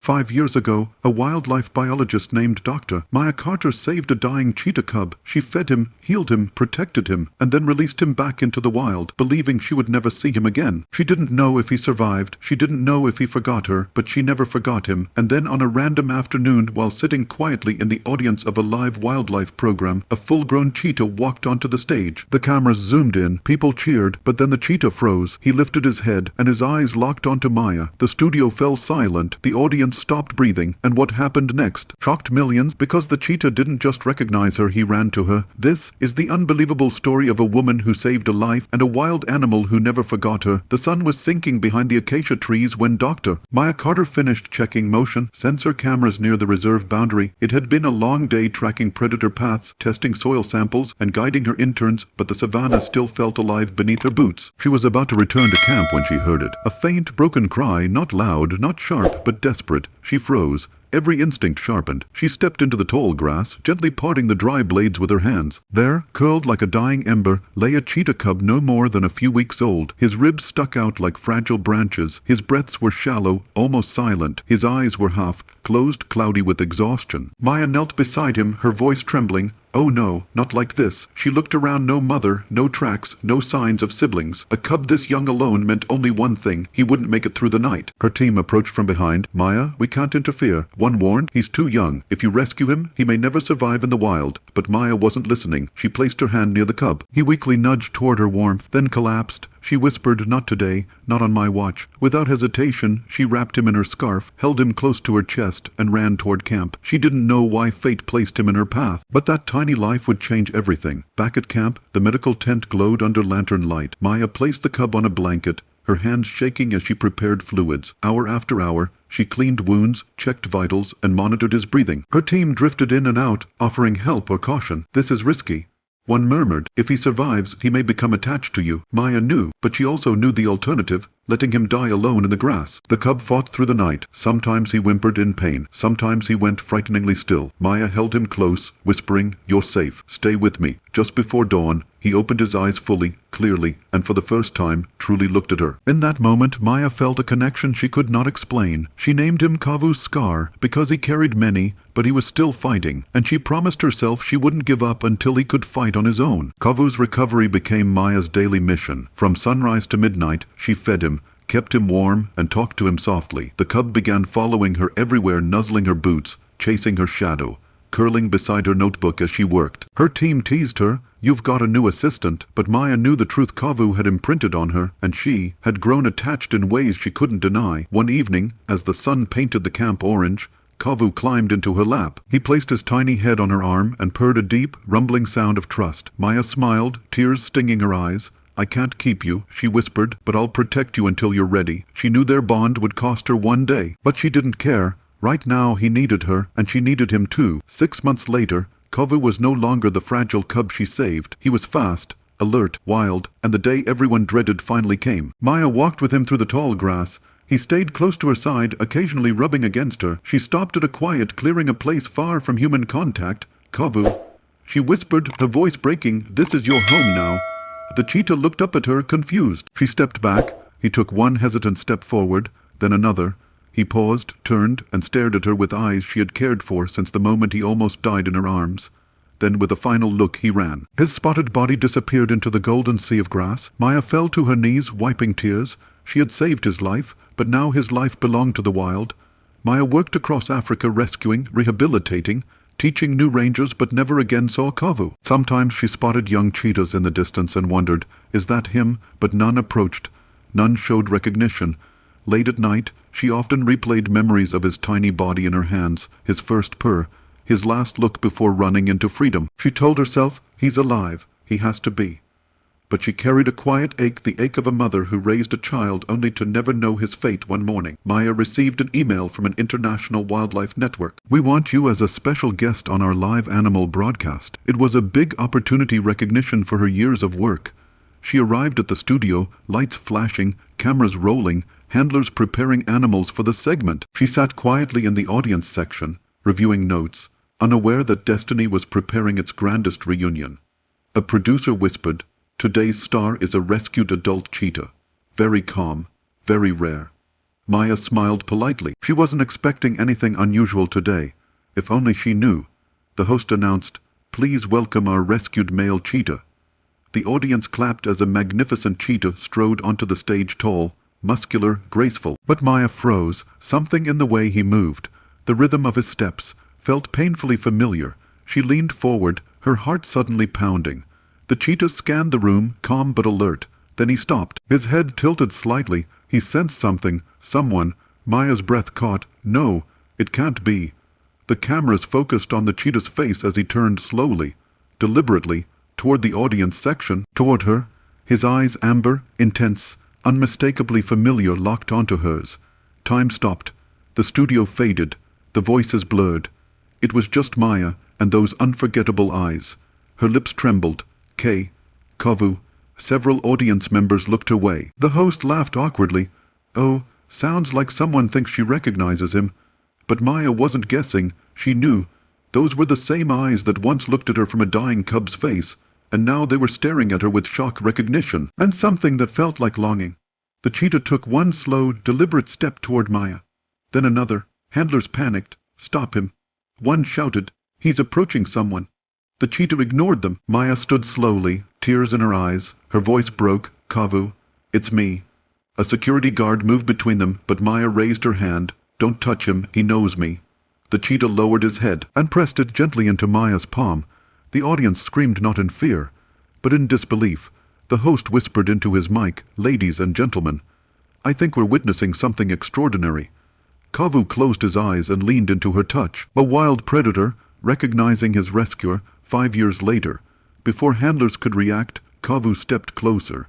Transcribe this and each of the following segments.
5 years ago, a wildlife biologist named Dr. Maya Carter saved a dying cheetah cub. She fed him, healed him, protected him, and then released him back into the wild, believing she would never see him again. She didn't know if he survived, she didn't know if he forgot her, but she never forgot him. And then on a random afternoon, while sitting quietly in the audience of a live wildlife program, a full-grown cheetah walked onto the stage. The cameras zoomed in, people cheered, but then the cheetah froze. He lifted his head, and his eyes locked onto Maya. The studio fell silent, the audience stopped breathing, and what happened next shocked millions, because the cheetah didn't just recognize her, he ran to her. This is the unbelievable story of a woman who saved a life and a wild animal who never forgot her. The sun was sinking behind the acacia trees when Dr. Maya Carter finished checking motion sensor cameras near the reserve boundary. It had been a long day tracking predator paths, testing soil samples, and guiding her interns, but the savannah still felt alive beneath her boots. She was about to return to camp when she heard it. A faint, broken cry, not loud, not sharp, but desperate. She froze. Every instinct sharpened. She stepped into the tall grass, gently parting the dry blades with her hands. There, curled like a dying ember, lay a cheetah cub no more than a few weeks old. His ribs stuck out like fragile branches. His breaths were shallow, almost silent. His eyes were half closed, cloudy with exhaustion. Maya knelt beside him, her voice trembling. Oh no, not like this. She looked around. No mother, no tracks, no signs of siblings. A cub this young alone meant only one thing: he wouldn't make it through the night. Her team approached from behind. Maya, we can't interfere. One warned, he's too young. If you rescue him, he may never survive in the wild. But Maya wasn't listening. She placed her hand near the cub. He weakly nudged toward her warmth, then collapsed. She whispered, not today, not on my watch. Without hesitation, she wrapped him in her scarf, held him close to her chest, and ran toward camp. She didn't know why fate placed him in her path, but that tiny life would change everything. Back at camp, the medical tent glowed under lantern light. Maya placed the cub on a blanket, her hands shaking as she prepared fluids. Hour after hour, she cleaned wounds, checked vitals, and monitored his breathing. Her team drifted in and out, offering help or caution. This is risky. One murmured, if he survives, he may become attached to you. Maya knew, but she also knew the alternative, letting him die alone in the grass. The cub fought through the night. Sometimes he whimpered in pain. Sometimes he went frighteningly still. Maya held him close, whispering, you're safe. Stay with me. Just before dawn, he opened his eyes fully, clearly, and for the first time, truly looked at her. In that moment, Maya felt a connection she could not explain. She named him Kavu Scar, because he carried many, but he was still fighting, and she promised herself she wouldn't give up until he could fight on his own. Kavu's recovery became Maya's daily mission. From sunrise to midnight, she fed him, kept him warm, and talked to him softly. The cub began following her everywhere, nuzzling her boots, chasing her shadow, curling beside her notebook as she worked. Her team teased her, you've got a new assistant, but Maya knew the truth Kavu had imprinted on her, and she had grown attached in ways she couldn't deny. One evening, as the sun painted the camp orange, Kavu climbed into her lap. He placed his tiny head on her arm and purred a deep, rumbling sound of trust. Maya smiled, tears stinging her eyes. I can't keep you, she whispered, but I'll protect you until you're ready. She knew their bond would cost her one day, but she didn't care. Right now he needed her, and she needed him too. 6 months later, Kavu was no longer the fragile cub she saved. He was fast, alert, wild, and the day everyone dreaded finally came. Maya walked with him through the tall grass. He stayed close to her side, occasionally rubbing against her. She stopped at a quiet clearing, a place far from human contact. Kavu, she whispered, her voice breaking, this is your home now. The cheetah looked up at her, confused. She stepped back. He took one hesitant step forward, then another. He paused, turned, and stared at her with eyes she had cared for since the moment he almost died in her arms. Then with a final look he ran. His spotted body disappeared into the golden sea of grass. Maya fell to her knees, wiping tears. She had saved his life, but now his life belonged to the wild. Maya worked across Africa, rescuing, rehabilitating, teaching new rangers, but never again saw Kavu. Sometimes she spotted young cheetahs in the distance and wondered, is that him? But none approached. None showed recognition. Late at night, she often replayed memories of his tiny body in her hands, his first purr, his last look before running into freedom. She told herself, he's alive, he has to be. But she carried a quiet ache, the ache of a mother who raised a child only to never know his fate one morning. Maya received an email from an international wildlife network. We want you as a special guest on our live animal broadcast. It was a big opportunity, recognition for her years of work. She arrived at the studio, lights flashing, cameras rolling, handlers preparing animals for the segment. She sat quietly in the audience section, reviewing notes, unaware that destiny was preparing its grandest reunion. A producer whispered, today's star is a rescued adult cheetah. Very calm, very rare. Maya smiled politely. She wasn't expecting anything unusual today. If only she knew. The host announced, "Please welcome our rescued male cheetah." The audience clapped as a magnificent cheetah strode onto the stage, tall, muscular, graceful. But Maya froze. Something in the way he moved, the rhythm of his steps, felt painfully familiar. She leaned forward, her heart suddenly pounding. The cheetah scanned the room, calm but alert. Then he stopped. His head tilted slightly. He sensed something, someone. Maya's breath caught. No, it can't be. The cameras focused on the cheetah's face as he turned slowly, deliberately, toward the audience section, toward her. His eyes, amber, intense, unmistakably familiar, locked onto hers. Time stopped. The studio faded. The voices blurred. It was just Maya and those unforgettable eyes. Her lips trembled. Kay, Kavu. Several audience members looked her way. The host laughed awkwardly. "Oh, sounds like someone thinks she recognizes him." But Maya wasn't guessing. She knew. Those were the same eyes that once looked at her from a dying cub's face, and now they were staring at her with shock recognition, and something that felt like longing. The cheetah took one slow, deliberate step toward Maya. Then another. Handlers panicked. "Stop him." One shouted, "He's approaching someone." The cheetah ignored them. Maya stood slowly, tears in her eyes. Her voice broke. "Kavu, it's me." A security guard moved between them, but Maya raised her hand. "Don't touch him, he knows me." The cheetah lowered his head and pressed it gently into Maya's palm. The audience screamed not in fear, but in disbelief. The host whispered into his mic, "Ladies and gentlemen, I think we're witnessing something extraordinary." Kavu closed his eyes and leaned into her touch. A wild predator, recognizing his rescuer 5 years later. Before handlers could react, Kavu stepped closer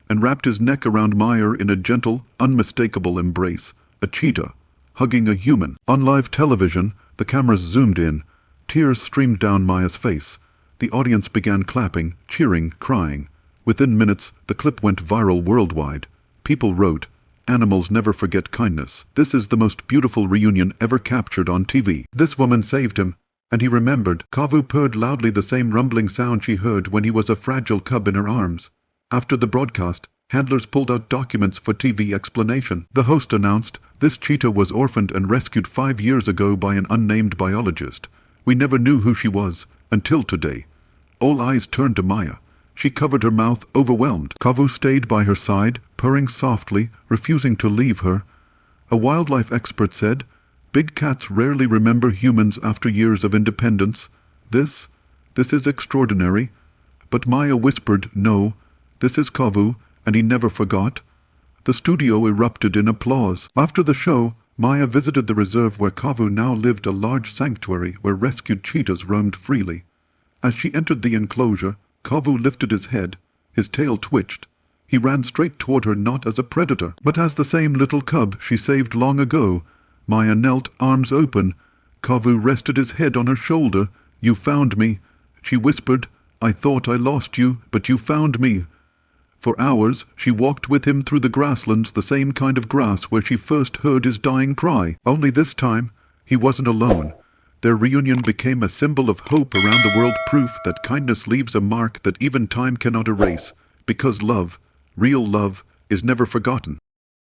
and wrapped his neck around Maya in a gentle, unmistakable embrace. A cheetah hugging a human. On live television, the cameras zoomed in. Tears streamed down Maya's face. The audience began clapping, cheering, crying. Within minutes, the clip went viral worldwide. People wrote, "Animals never forget kindness. This is the most beautiful reunion ever captured on TV. This woman saved him." And he remembered. Kavu purred loudly, the same rumbling sound she heard when he was a fragile cub in her arms. After the broadcast, handlers pulled out documents for TV explanation. The host announced, "This cheetah was orphaned and rescued 5 years ago by an unnamed biologist. We never knew who she was, until today." All eyes turned to Maya. She covered her mouth, overwhelmed. Kavu stayed by her side, purring softly, refusing to leave her. A wildlife expert said, "Big cats rarely remember humans after years of independence. This is extraordinary." But Maya whispered, "No, this is Kavu, and he never forgot." The studio erupted in applause. After the show, Maya visited the reserve where Kavu now lived, a large sanctuary where rescued cheetahs roamed freely. As she entered the enclosure, Kavu lifted his head. His tail twitched. He ran straight toward her, not as a predator, but as the same little cub she saved long ago. Maya knelt, arms open. Kavu rested his head on her shoulder. "You found me," she whispered. "I thought I lost you, but you found me." For hours, she walked with him through the grasslands, the same kind of grass where she first heard his dying cry. Only this time, he wasn't alone. Their reunion became a symbol of hope around the world, proof that kindness leaves a mark that even time cannot erase, because love, real love, is never forgotten.